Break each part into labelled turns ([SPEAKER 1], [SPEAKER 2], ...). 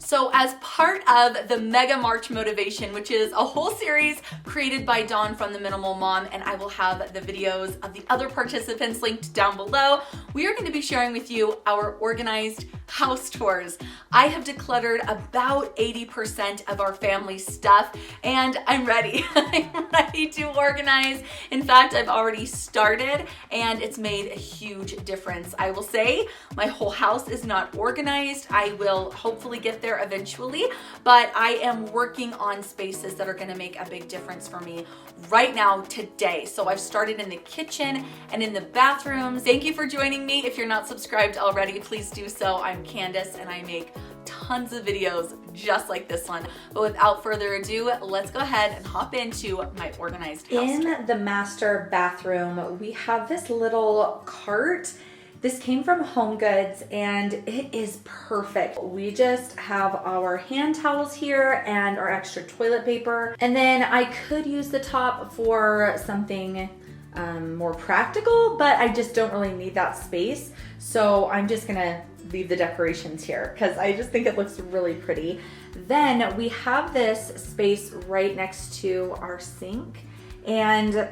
[SPEAKER 1] So as part of the Mega March Motivation, which is a whole series created by Dawn from The Minimal Mom, and I will have the videos of the other participants linked down below, we are going to be sharing with you our organized house tours. I have decluttered about 80% of our family stuff, and I'm ready. I'm ready to organize. In fact, I've already started, and it's made a huge difference. I will say my whole house is not organized. I will hopefully get there eventually, but I am working on spaces that are going to make a big difference for me right now, today. So I've started in the kitchen and in the bathrooms. Thank you for joining me. If you're not subscribed already, please do so. I'm Candace and I make tons of videos just like this one. But without further ado, let's go ahead and hop into my organized house.
[SPEAKER 2] In the master bathroom, we have this little cart. This came from HomeGoods and it is perfect. We just have our hand towels here and our extra toilet paper. And then I could use the top for something more practical, but I just don't really need that space. So I'm just gonna leave the decorations here because I just think it looks really pretty. Then we have this space right next to our sink, and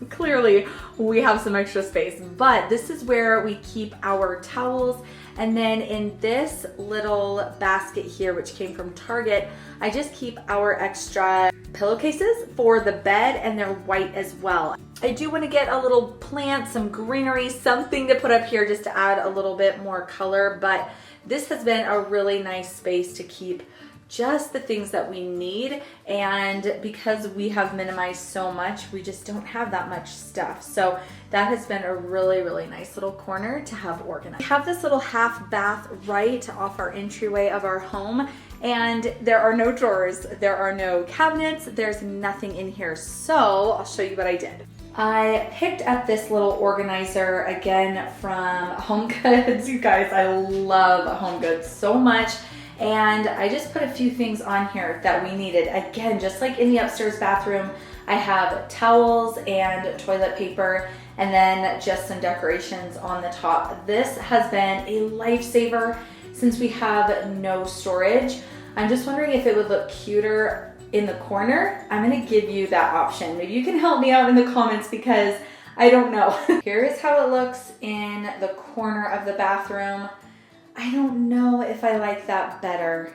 [SPEAKER 2] clearly we have some extra space, but this is where we keep our towels. And then in this little basket here, which came from Target, I just keep our extra pillowcases for the bed, and they're white as well. I do want to get a little plant, some greenery, something to put up here just to add a little bit more color, but this has been a really nice space to keep just the things that we need, and because we have minimized so much, we just don't have that much stuff. So that has been a really, really nice little corner to have organized. We have this little half bath right off our entryway of our home, and there are no drawers, there are no cabinets, there's nothing in here. So I'll show you what I did. I picked up this little organizer again from HomeGoods. You guys, I love HomeGoods so much. And I just put a few things on here that we needed. Again, just like in the upstairs bathroom, I have towels and toilet paper, and then just some decorations on the top. This has been a lifesaver since we have no storage. I'm just wondering if it would look cuter in the corner. I'm gonna give you that option. Maybe you can help me out in the comments because I don't know. Here is how it looks in the corner of the bathroom. I don't know if I like that better.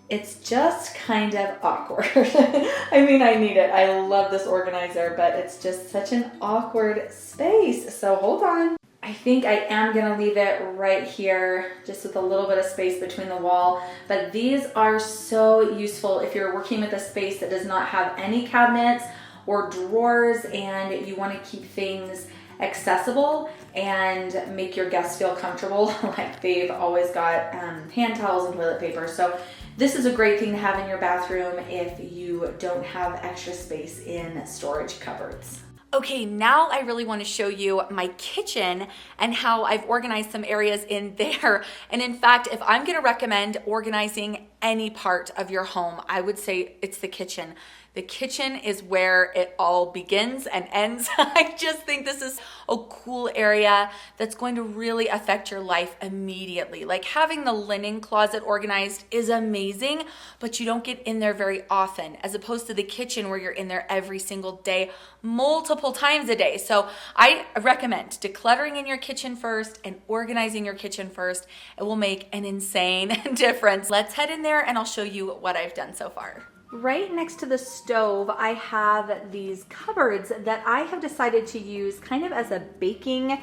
[SPEAKER 2] It's just kind of awkward. I mean, I need it. I love this organizer, but it's just such an awkward space. So hold on. I think I am gonna leave it right here, just with a little bit of space between the wall. But these are so useful if you're working with a space that does not have any cabinets or drawers and you wanna keep things accessible and make your guests feel comfortable, like they've always got hand towels and toilet paper. So this is a great thing to have in your bathroom if you don't have extra space in storage cupboards.
[SPEAKER 1] Okay, now I really want to show you my kitchen and how I've organized some areas in there. And in fact, if I'm going to recommend organizing any part of your home, I would say it's the kitchen. The kitchen is where it all begins and ends. I just think this is a cool area that's going to really affect your life immediately. Like having the linen closet organized is amazing, but you don't get in there very often, as opposed to the kitchen where you're in there every single day, multiple times a day. So I recommend decluttering in your kitchen first and organizing your kitchen first. It will make an insane difference. Let's head in there and I'll show you what I've done so far.
[SPEAKER 2] Right next to the stove, I have these cupboards that I have decided to use kind of as a baking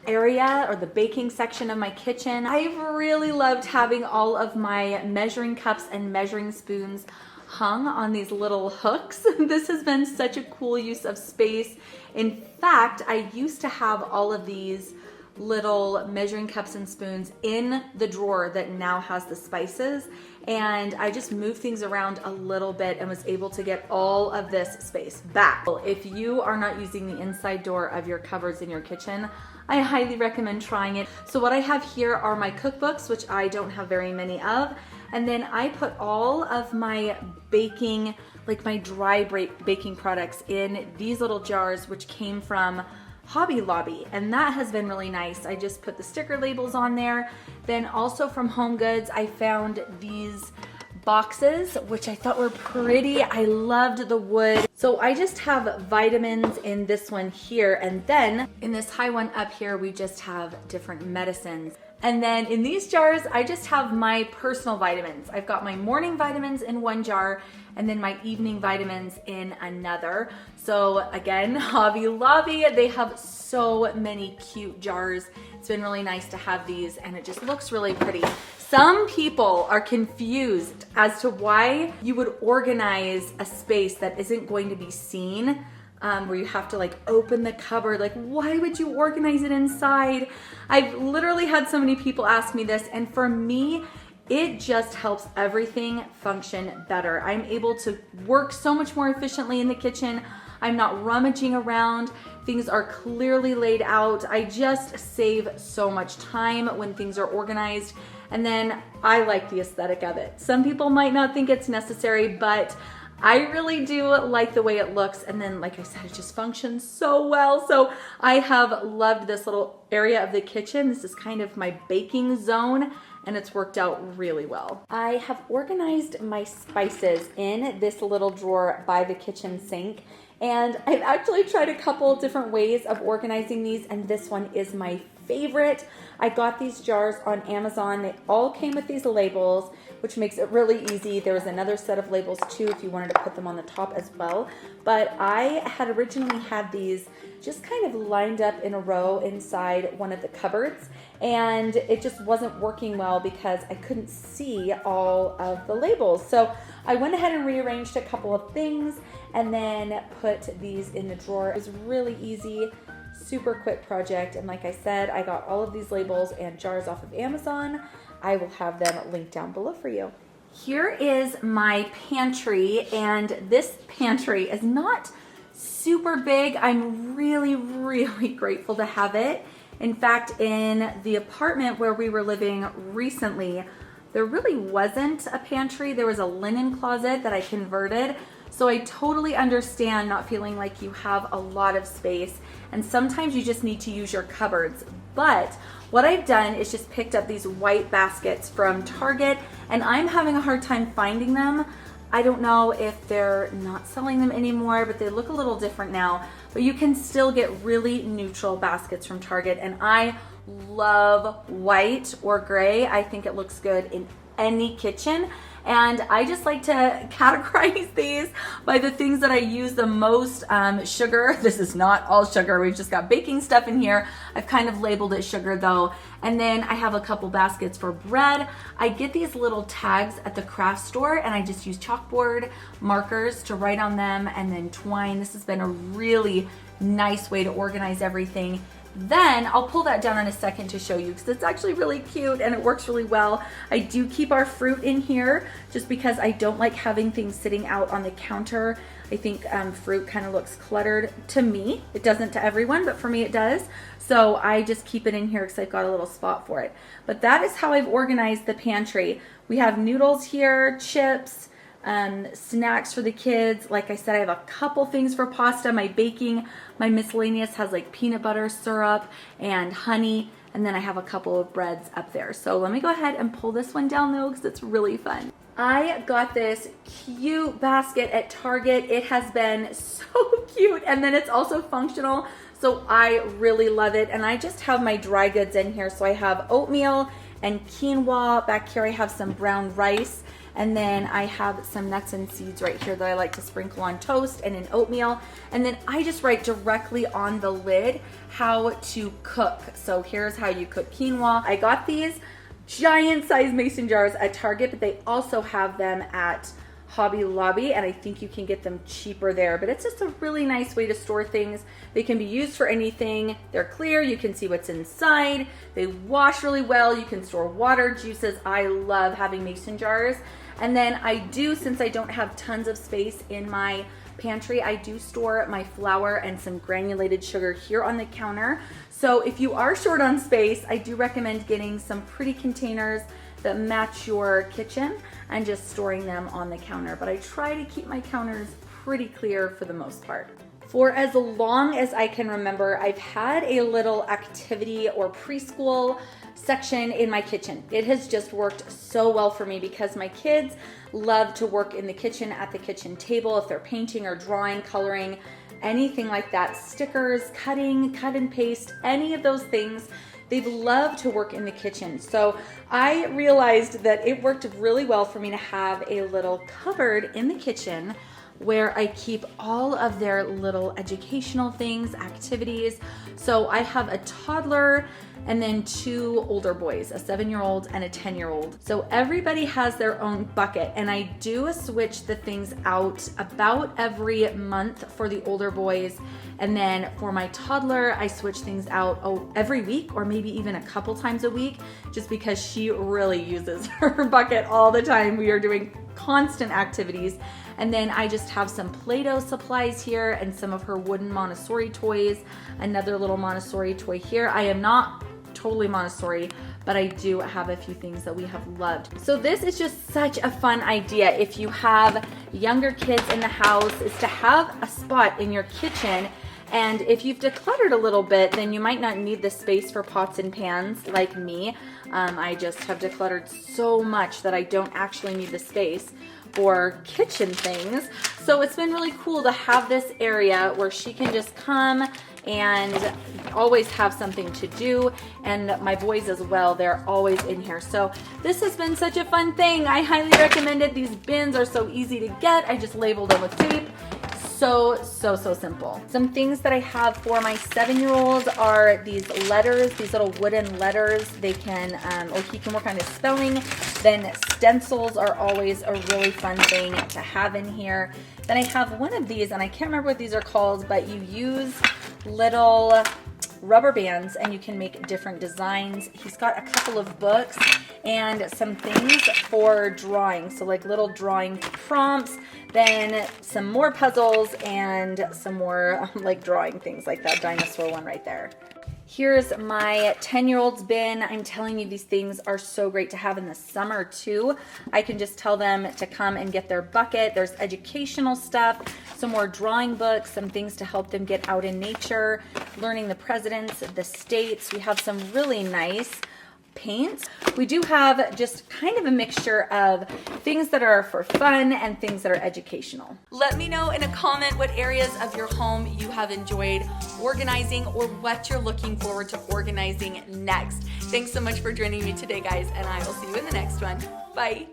[SPEAKER 2] area, or the baking section of my kitchen. I've really loved having all of my measuring cups and measuring spoons hung on these little hooks. This has been such a cool use of space. In fact, I used to have all of these little measuring cups and spoons in the drawer that now has the spices, and I just moved things around a little bit and was able to get all of this space back. If you are not using the inside door of your cupboards in your kitchen, I highly recommend trying it. So what I have here are my cookbooks, which I don't have very many of, and then I put all of my baking, like my dry baking products, in these little jars, which came from Hobby Lobby, and that has been really nice. I just put the sticker labels on there. Then also from Home Goods, I found these boxes, which I thought were pretty. I loved the wood. So I just have vitamins in this one here, and then in this high one up here, we just have different medicines. And then in these jars, I just have my personal vitamins. I've got my morning vitamins in one jar and then my evening vitamins in another. So again, Hobby Lobby, they have so many cute jars. It's been really nice to have these, and it just looks really pretty. Some people are confused as to why you would organize a space that isn't going to be seen, where you have to like open the cupboard. Like, why would you organize it inside? I've literally had so many people ask me this, and for me, it just helps everything function better. I'm able to work so much more efficiently in the kitchen. I'm not rummaging around. Things are clearly laid out. I just save so much time when things are organized. And then I like the aesthetic of it. Some people might not think it's necessary, but I really do like the way it looks. And then, like I said, it just functions so well. So I have loved this little area of the kitchen. This is kind of my baking zone, and it's worked out really well. I have organized my spices in this little drawer by the kitchen sink. And I've actually tried a couple different ways of organizing these, and this one is my favorite. I got these jars on Amazon. They all came with these labels, which makes it really easy. There was another set of labels too if you wanted to put them on the top as well. But I had originally had these just kind of lined up in a row inside one of the cupboards, and it just wasn't working well because I couldn't see all of the labels. So I went ahead and rearranged a couple of things and then put these in the drawer. It was really easy, super quick project. And like I said, I got all of these labels and jars off of Amazon. I will have them linked down below for you. Here is my pantry, and this pantry is not super big. I'm really, really grateful to have it. In fact, in the apartment where we were living recently, there really wasn't a pantry. There was a linen closet that I converted. So I totally understand not feeling like you have a lot of space, and sometimes you just need to use your cupboards. But what I've done is just picked up these white baskets from Target, and I'm having a hard time finding them. I don't know if they're not selling them anymore, but they look a little different now. But you can still get really neutral baskets from Target, and I love white or gray. I think it looks good in any kitchen. And I just like to categorize these by the things that I use the most. Sugar, this is not all sugar. We've just got baking stuff in here. I've kind of labeled it sugar though. And then I have a couple baskets for bread. I get these little tags at the craft store, and I just use chalkboard markers to write on them, and then twine. This has been a really nice way to organize everything. Then I'll pull that down in a second to show you, because it's actually really cute and it works really well. I do keep our fruit in here just because I don't like having things sitting out on the counter. I think fruit kind of looks cluttered to me. It doesn't to everyone, but for me it does. So I just keep it in here because I've got a little spot for it. But that is how I've organized the pantry. We have noodles here, chips, snacks for the kids. Like I said, I have a couple things for pasta. My baking, my miscellaneous has like peanut butter syrup and honey, and then I have a couple of breads up there. So let me go ahead and pull this one down though, because it's really fun. I got this cute basket at Target. It has been so cute, and then it's also functional, so I really love it. And I just have my dry goods in here. So I have oatmeal and quinoa. Back here I have some brown rice. And then I have some nuts and seeds right here that I like to sprinkle on toast and in oatmeal. And then I just write directly on the lid how to cook. So here's how you cook quinoa. I got these giant size mason jars at Target, but they also have them at Hobby Lobby, and I think you can get them cheaper there. But it's just a really nice way to store things. They can be used for anything. They're clear. You can see what's inside. They wash really well. You can store water, juices. I love having mason jars. And then I do, since I don't have tons of space in my pantry, I do store my flour and some granulated sugar here on the counter. So if you are short on space, I do recommend getting some pretty containers that match your kitchen and just storing them on the counter. But I try to keep my counters pretty clear for the most part. For as long as I can remember, I've had a little activity or preschool section in my kitchen. It has just worked so well for me because my kids love to work in the kitchen, at the kitchen table, if they're painting or drawing, coloring, anything like that, stickers, cutting, cut and paste, any of those things. They love to work in the kitchen. So I realized that it worked really well for me to have a little cupboard in the kitchen where I keep all of their little educational things, activities. So I have a toddler and then 2 older boys, a 7-year-old and a 10-year-old. So everybody has their own bucket, and I do switch the things out about every month for the older boys. And then for my toddler, I switch things out every week or maybe even a couple times a week, just because she really uses her bucket all the time. We are doing constant activities. And then I just have some Play-Doh supplies here and some of her wooden Montessori toys, another little Montessori toy here. I am not totally Montessori, but I do have a few things that we have loved. So this is just such a fun idea if you have younger kids in the house, is to have a spot in your kitchen. And if you've decluttered a little bit, then you might not need the space for pots and pans like me. I just have decluttered so much that I don't actually need the space for kitchen things. So it's been really cool to have this area where she can just come and always have something to do. And my boys as well, they're always in here. So this has been such a fun thing. I highly recommend it. These bins are so easy to get. I just labeled them with tape. So simple. Some things that I have for my 7-year-old are these letters, these little wooden letters. They can, or he can work on his spelling. Then stencils are always a really fun thing to have in here. Then I have one of these, and I can't remember what these are called, but you use little rubber bands and you can make different designs. He's got a couple of books and some things for drawing. So like little drawing prompts, then some more puzzles and some more like drawing things like that dinosaur one right there. Here's my 10-year-old's bin. I'm telling you, these things are so great to have in the summer too. I can just tell them to come and get their bucket. There's educational stuff, some more drawing books, some things to help them get out in nature, learning the presidents, the states. We have some really nice paints. We do have just kind of a mixture of things that are for fun and things that are educational.
[SPEAKER 1] Let me know in a comment what areas of your home you have enjoyed organizing or what you're looking forward to organizing next. Thanks so much for joining me today, guys, and I will see you in the next one. Bye.